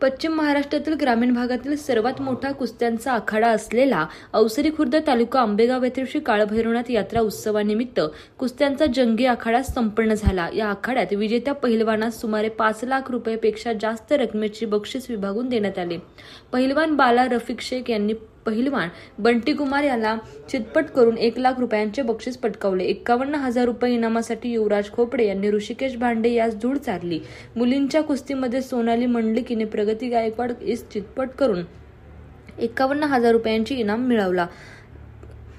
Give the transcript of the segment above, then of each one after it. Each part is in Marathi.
पश्चिम महाराष्ट्रातील ग्रामीण भागातील सर्वात मोठा कुस्त्यांचा आखाडा असलेला अवसरी खुर्द तालुका आंबेगाव येथील श्री काळभैरवनाथ यात्रा उत्सवानिमित्त कुस्त्यांचा जंगी आखाडा संपन्न झाला। या आखाड्यात विजेत्या पहिलवानास सुमारे 5 लाख रुपयांपेक्षा जास्त रकमेची बक्षीस विभागून देण्यात आले। पहिलवान बाला रफिक शेख यांनी पहिलवान बंटी कुमार याला चितपट करून 1 लाख रुपयांचे बक्षीस पटकावले। 51,000 रुपये इनामासाठी युवराज खोपडे यांनी ऋषिकेश भांडे यास धूळ चारली। मुलींच्या कुस्तीमध्ये सोनाली मंडलिक हिने प्रगती गायकवाड यास चितपट करून 51,000 रुपयांची इनाम मिळवला।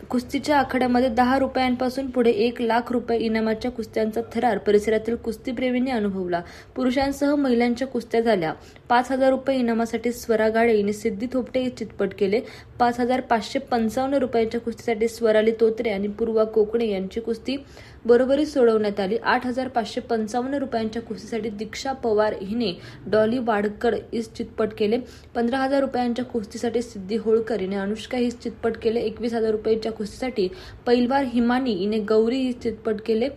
कुस्तीच्या आखाड्यामध्ये 10 रुपयांपासून पुढे 1 लाख रुपये इनामाच्या कुस्त्यांचा थरार परिसरातील कुस्तीप्रेमींनी अनुभवला। पुरुषांसह महिलांच्या कुस्त्या झाल्या। 5,000 रुपये इनामासाठी स्वरा गाडे हिने सिद्धी थोपटे चितपट केले। 5,555 रुपयांच्या कुस्तीसाठी स्वराली तोत्रे आणि पूर्वा कोकणे यांची कुस्ती बरोबरी सोडवण्यात आली। 8,555 रुपयांच्या कुस्तीसाठी दीक्षा पवार हिने डॉली वाडकर हिस चितपट केले। 15,000 रुपयांच्या कुस्तीसाठी सिद्धी होळकर हिने अनुष्का हिस चितपट केले। 21,000 रुपयांच्या कुस्तीसाठी पैलवान हिमानी हिने गौरी हिस चितपट केले।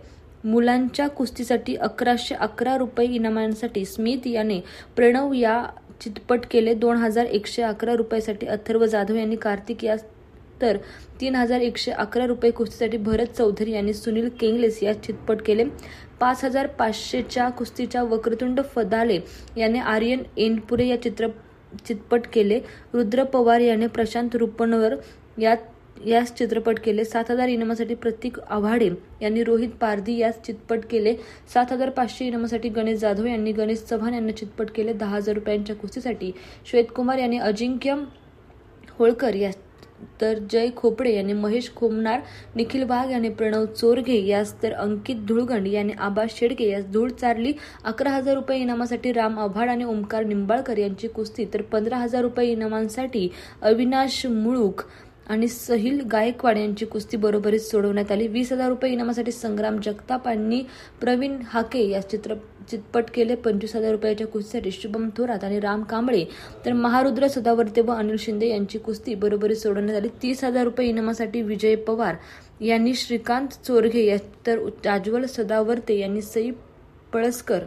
मुलांच्या कुस्तीसाठी 1,111 रुपये इनामांसाठी स्मित याने प्रणव या चितपट केले। 2,111 रुपयांसाठी अथर्व जाधव यांनी कार्तिक यास तर 3,111 रुपये कुस्तीसाठी भरत चौधरी यांनी सुनील केंगलेस यास चितपट केले। 5,500च्या कुस्तीच्या वक्रतुंड फदाले याने आर्यन एनपुरे या चितपट केले। रुद्र पवार याने प्रशांत रुपनवर यास चित्रपट केले। 7,000 इनामासाठी प्रतीक आव्हाडे यांनी रोहित पारधी यास चितपट केले। 7,500 इनामासाठी गणेश जाधव यांनी गणेश चव्हाण यांना चितपट केले। 10,000 रुपयांच्या कुस्तीसाठी श्वेतकुमार यांनी अजिंक्य होळकर यास तर जय खोपडे यांनी महेश खोमनार, निखिल वाघ यांनी प्रणव चोरघे यास तर अंकित धुळगंड यांनी आबा शेडके यास धूळ चारली। 11,000 रुपये इनामासाठी राम आव्हाड आणि ओमकार निंबाळकर यांची कुस्ती तर 15,000 रुपये इनामांसाठी अविनाश मुळूक आणि सहिल गायकवाड यांची कुस्ती बरोबरीत सोडवण्यात आली। 20,000 रुपये इनामासाठी संग्राम जगताप आणि प्रवीण हाके यास चितपट केले। 25,000 रुपयाच्या कुस्तीसाठी शुभम थोरात आणि राम कांबळे तर महारुद्र सदावर्ते व अनिल शिंदे यांची कुस्ती बरोबरीत सोडवण्यात आली। 30,000 रुपये इनामासाठी विजय पवार यांनी श्रीकांत चोरघे यास तर राजवल सदावर्ते यांनी सई पळसकर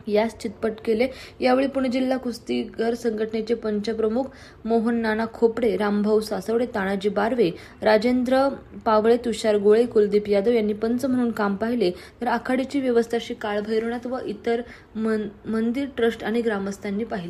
यास चितपट केले। यावेळी पुणे जिल्हा कुस्तीगीर संघटनेचे पंचप्रमुख मोहन नाना खोपडे, रामभाऊ सासवडे, तानाजी बारवे, राजेंद्र पावळे, तुषार गोळे, कुलदीप यादव यांनी पंच म्हणून काम पाहिले। तर आखाड्याची व्यवस्था श्री काळभैरवनाथ व इतर मंदिर ट्रस्ट आणि ग्रामस्थांनी पाहिली।